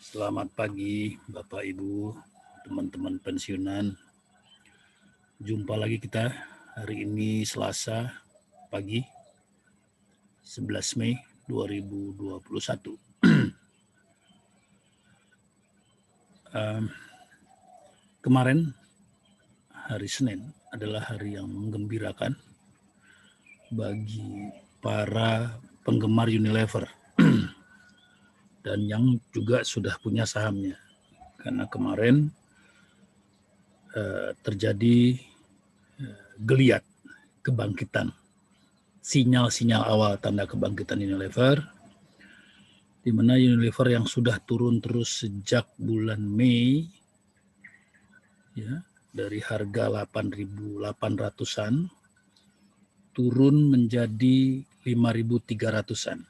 Selamat pagi Bapak Ibu, teman-teman pensiunan. Jumpa lagi kita hari ini Selasa pagi 11 Mei 2021. Kemarin hari Senin adalah hari yang menggembirakan bagi para penggemar Unilever dan yang juga sudah punya sahamnya, karena kemarin terjadi geliat kebangkitan, sinyal-sinyal awal tanda kebangkitan Unilever, di mana Unilever yang sudah turun terus sejak bulan Mei, ya, dari harga 8.800-an turun menjadi 5.300-an.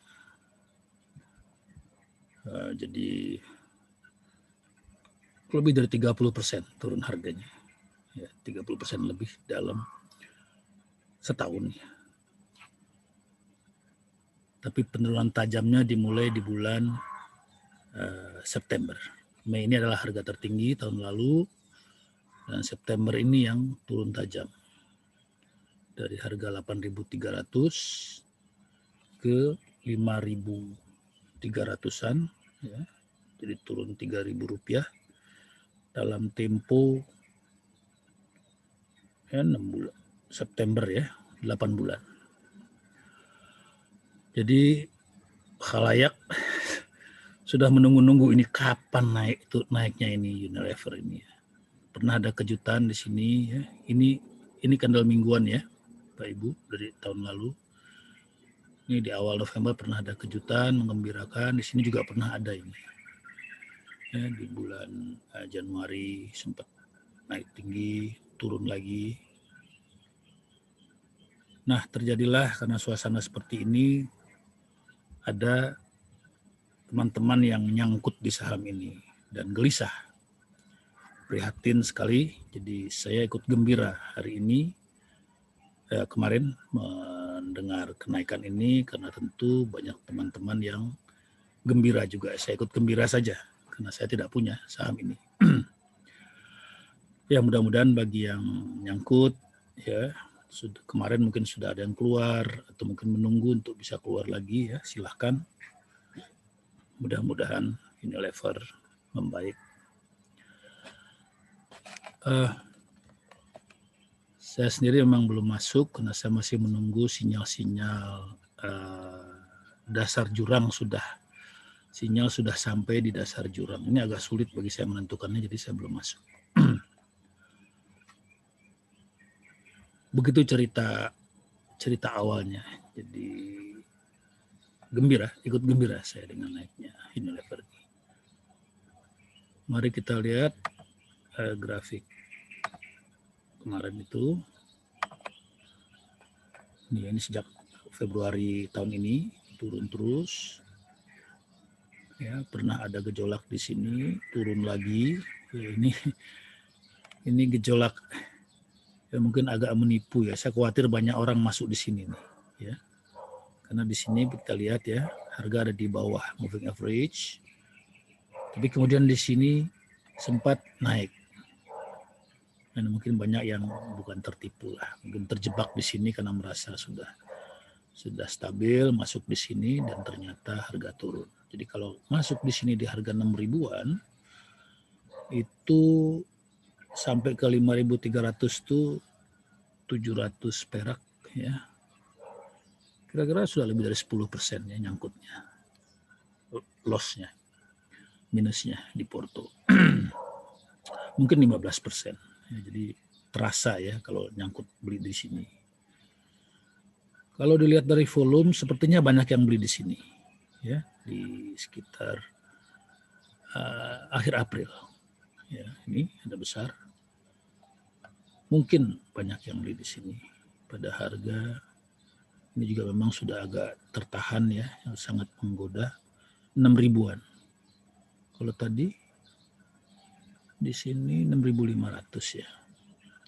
Jadi lebih dari 30% turun harganya, ya, 30% lebih dalam setahun. Tapi penurunan tajamnya dimulai di bulan September. Mei ini adalah harga tertinggi tahun lalu, dan September ini yang turun tajam dari harga 8.300 ke 5.300-an, ya. Jadi turun Rp3.000 dalam tempo 6 bulan, September ya, 8 bulan. Jadi khalayak sudah menunggu-nunggu ini kapan naiknya ini Unilever ini. Pernah ada kejutan di sini ya. Ini kandel mingguan ya, Pak Ibu, dari tahun lalu. Ini di awal November pernah ada kejutan menggembirakan. Di sini juga pernah ada ini. Ya, di bulan Januari sempat naik tinggi, turun lagi. Nah, terjadilah karena suasana seperti ini, ada teman-teman yang nyangkut di saham ini dan gelisah, prihatin sekali. Jadi saya ikut gembira hari ini, kemarin mendengar kenaikan ini, karena tentu banyak teman-teman yang gembira juga. Saya ikut gembira saja karena saya tidak punya saham ini. Ya, mudah-mudahan bagi yang nyangkut, ya, kemarin mungkin sudah ada yang keluar atau mungkin menunggu untuk bisa keluar lagi, ya, silahkan. Mudah-mudahan Unilever membaik. Saya sendiri memang belum masuk karena saya masih menunggu sinyal-sinyal dasar jurang sinyal sudah sampai di dasar jurang. Ini agak sulit bagi saya menentukannya, jadi saya belum masuk. Begitu cerita awalnya. Jadi ikut gembira saya dengan naiknya Unilever. Mari kita lihat grafik kemarin itu. Ini sejak Februari tahun ini turun terus. Ya, pernah ada gejolak di sini, turun lagi. Ya, ini gejolak ya, mungkin agak menipu ya. Saya khawatir banyak orang masuk di sini nih, ya. Karena di sini kita lihat ya, harga ada di bawah moving average. Tapi kemudian di sini sempat naik. Dan mungkin banyak yang bukan tertipu lah, mungkin terjebak di sini karena merasa sudah stabil, masuk di sini dan ternyata harga turun. Jadi kalau masuk di sini di harga 6 ribuan, itu sampai ke 5.300 itu 700 perak ya. Kira-kira sudah lebih dari 10% ya nyangkutnya. Lossnya, minusnya di Porto. Mungkin 15%. Ya, jadi terasa ya kalau nyangkut beli di sini. Kalau dilihat dari volume, sepertinya banyak yang beli di sini, ya, di sekitar akhir April. Ya, ini ada besar. Mungkin banyak yang beli di sini pada harga ini juga memang sudah agak tertahan ya, yang sangat menggoda 6 ribuan. Kalau tadi di sini 6.500 ya,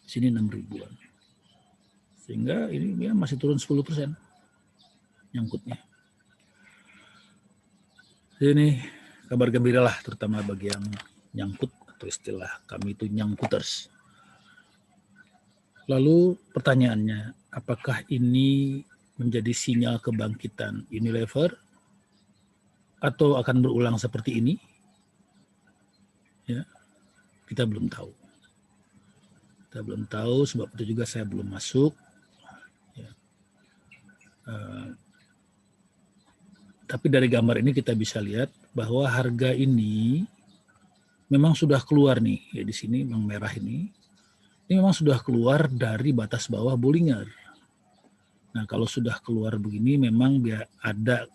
di sini 6 ribuan. Sehingga ini ya masih turun 10% nyangkutnya. Ini kabar gembira lah, terutama bagi yang nyangkut, atau istilah kami itu nyangkuters. Lalu pertanyaannya, apakah ini menjadi sinyal kebangkitan Unilever atau akan berulang seperti ini? Ya, kita belum tahu. Kita belum tahu, sebab itu juga saya belum masuk. Ya. Tapi dari gambar ini kita bisa lihat bahwa harga ini memang sudah keluar nih, ya di sini yang merah ini memang sudah keluar dari batas bawah Bollinger. Nah, kalau sudah keluar begini memang ada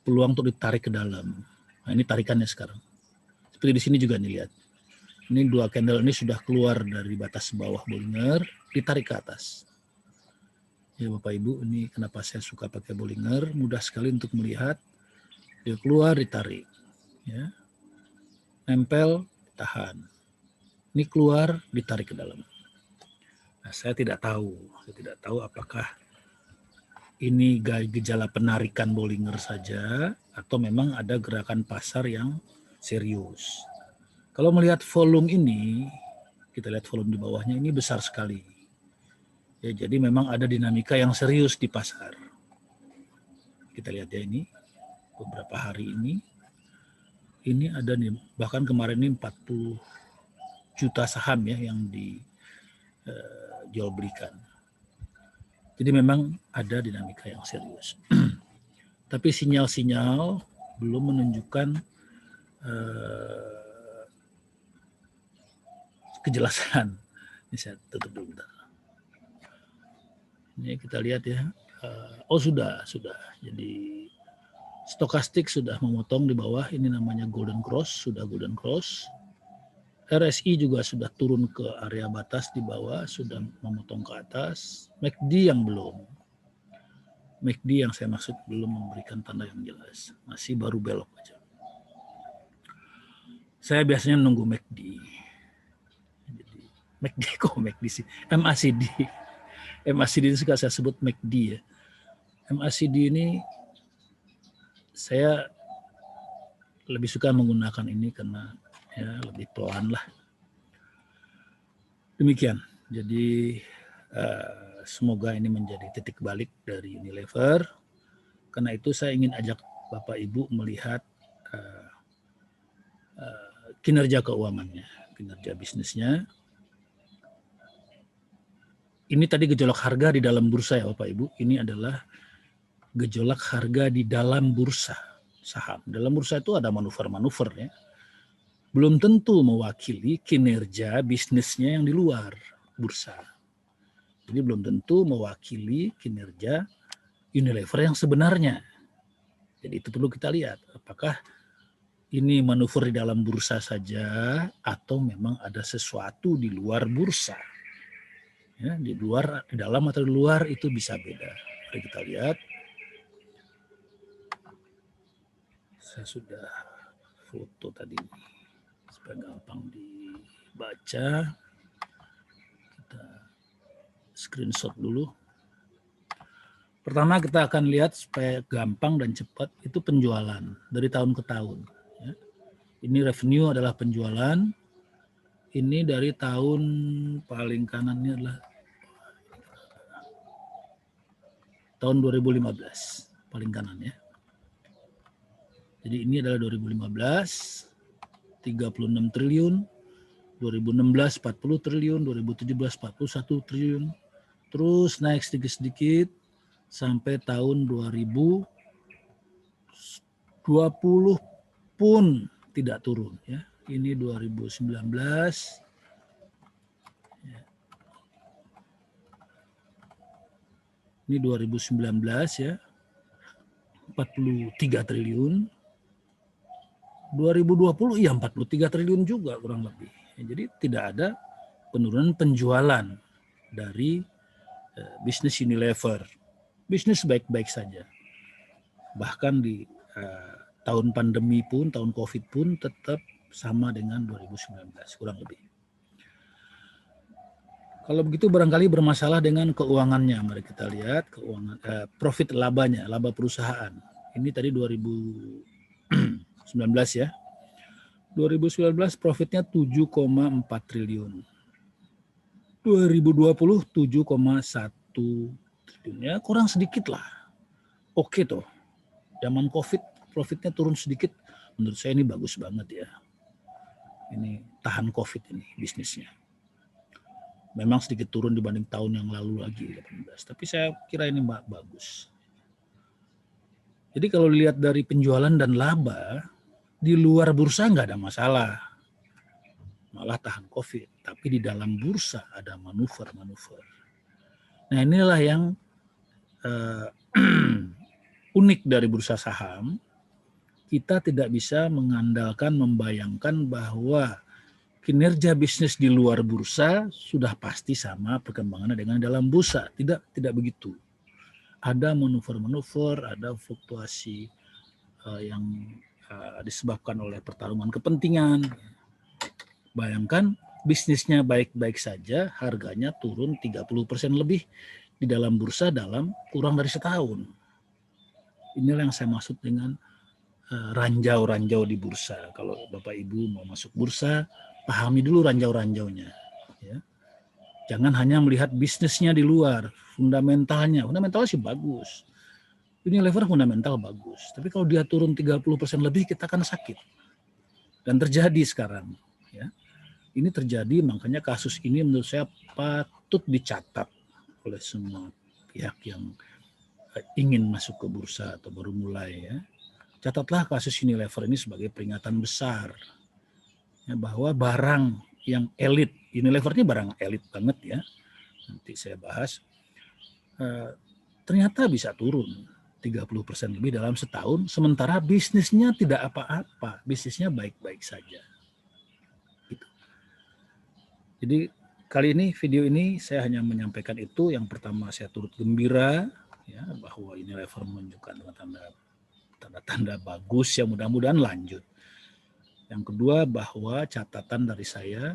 peluang untuk ditarik ke dalam. Nah, ini tarikannya sekarang. Seperti di sini juga nih, lihat. Ini dua candle ini sudah keluar dari batas bawah Bollinger, ditarik ke atas. Ya Bapak Ibu, ini kenapa saya suka pakai Bollinger, mudah sekali untuk melihat. Dia keluar, ditarik. Ya. Nempel, tahan. Ini keluar, ditarik ke dalam. Nah, saya tidak tahu apakah ini gejala penarikan Bollinger saja atau memang ada gerakan pasar yang serius. Kalau melihat volume ini, kita lihat volume di bawahnya ini besar sekali. Ya, jadi memang ada dinamika yang serius di pasar. Kita lihat ya, ini beberapa hari ini ada nih, bahkan kemarin ini 40 juta saham ya yang dijual belikan. Jadi memang ada dinamika yang serius. Tapi sinyal-sinyal belum menunjukkan kejelasan. Ini saya tutup dulu bentar. Ini kita lihat ya. Oh sudah. Jadi stokastik sudah memotong di bawah. Ini namanya golden cross, sudah golden cross. RSI juga sudah turun ke area batas di bawah, sudah memotong ke atas. MACD yang belum. MACD yang saya maksud belum memberikan tanda yang jelas. Masih baru belok aja. Saya biasanya nunggu MACD. Jadi, MACD kok MACD sih? MACD. MACD ini suka saya sebut MACD ya. MACD ini saya lebih suka menggunakan ini karena ya lebih pelan lah. Demikian. Jadi semoga ini menjadi titik balik dari Unilever. Karena itu saya ingin ajak Bapak Ibu melihat kinerja keuangannya, kinerja bisnisnya. Ini tadi gejolak harga di dalam bursa ya Bapak Ibu. Ini adalah gejolak harga di dalam bursa saham. Dalam bursa itu ada manuver-manuver ya. Belum tentu mewakili kinerja bisnisnya yang di luar bursa. Jadi belum tentu mewakili kinerja Unilever yang sebenarnya. Jadi itu perlu kita lihat. Apakah ini manuver di dalam bursa saja atau memang ada sesuatu di luar bursa. Ya, di dalam atau di luar itu bisa beda. Mari kita lihat. Saya sudah foto tadi supaya gampang dibaca. Kita screenshot dulu. Pertama kita akan lihat supaya gampang dan cepat itu penjualan dari tahun ke tahun. Ya. Ini revenue adalah penjualan. Ini dari tahun paling kanannya adalah tahun 2015 paling kanan ya. Jadi ini adalah 2015 36 triliun, 2016 40 triliun, 2017 41 triliun. Terus naik sedikit-sedikit sampai tahun 2020 pun tidak turun ya. Ini 2019 ya. Ini 2019 ya. 43 triliun. 2020 ya 43 triliun juga kurang lebih. Ya, jadi tidak ada penurunan penjualan dari bisnis Unilever. Bisnis baik-baik saja. Bahkan di tahun pandemi pun, tahun Covid pun tetap sama dengan 2019 kurang lebih. Kalau begitu barangkali bermasalah dengan keuangannya. Mari kita lihat keuangan profit labanya, laba perusahaan. Ini tadi 2019 ya. 2019 profitnya 7,4 triliun. 2020 7,1 triliun. Ya kurang sedikit lah. Oke tuh. Zaman Covid profitnya turun sedikit. Menurut saya ini bagus banget ya. Ini tahan Covid ini bisnisnya. Memang sedikit turun dibanding tahun yang lalu lagi 18. Tapi saya kira ini bagus. Jadi kalau lihat dari penjualan dan laba, di luar bursa nggak ada masalah. Malah tahan Covid. Tapi di dalam bursa ada manuver-manuver. Nah inilah yang unik dari bursa saham. Kita tidak bisa mengandalkan, membayangkan bahwa kinerja bisnis di luar bursa sudah pasti sama perkembangannya dengan dalam bursa. Tidak begitu. Ada manuver-manuver, ada fluktuasi yang disebabkan oleh pertarungan kepentingan. Bayangkan bisnisnya baik-baik saja, harganya turun 30% lebih di dalam bursa dalam kurang dari setahun. Inilah yang saya maksud dengan ranjau-ranjau di bursa. Kalau Bapak Ibu mau masuk bursa, pahami dulu ranjau-ranjaunya. Ya. Jangan hanya melihat bisnisnya di luar, fundamentalnya sih bagus. Unilever fundamental bagus, tapi kalau dia turun 30% lebih kita akan sakit. Dan terjadi sekarang. Ya. Ini terjadi, makanya kasus ini menurut saya patut dicatat oleh semua pihak yang ingin masuk ke bursa atau baru mulai ya. Catatlah kasus Unilever ini sebagai peringatan besar ya, bahwa barang yang elit, Unilever ini barang elit banget ya, nanti saya bahas, ternyata bisa turun 30% lebih dalam setahun, sementara bisnisnya tidak apa-apa, bisnisnya baik-baik saja. Gitu. Jadi kali ini video ini saya hanya menyampaikan itu. Yang pertama saya turut gembira ya, bahwa Unilever menunjukkan tanda-tanda bagus yang mudah-mudahan lanjut. Yang kedua bahwa catatan dari saya,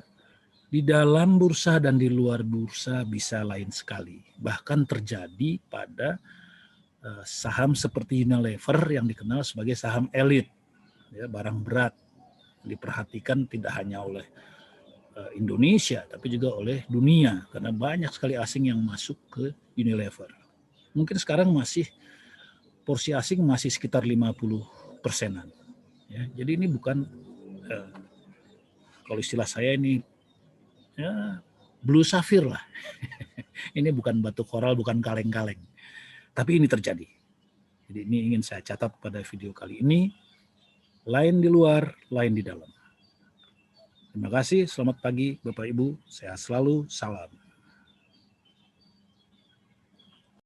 di dalam bursa dan di luar bursa bisa lain sekali. Bahkan terjadi pada saham seperti Unilever yang dikenal sebagai saham elit, ya, barang berat. Diperhatikan tidak hanya oleh Indonesia, tapi juga oleh dunia. Karena banyak sekali asing yang masuk ke Unilever. Mungkin sekarang porsi asing masih sekitar 50%-an. Ya, jadi ini bukan, kalau istilah saya ini, ya, blue sapphire lah. Ini bukan batu koral, bukan kaleng-kaleng. Tapi ini terjadi. Jadi ini ingin saya catat pada video kali ini. Lain di luar, lain di dalam. Terima kasih, selamat pagi Bapak Ibu. Sehat selalu, salam.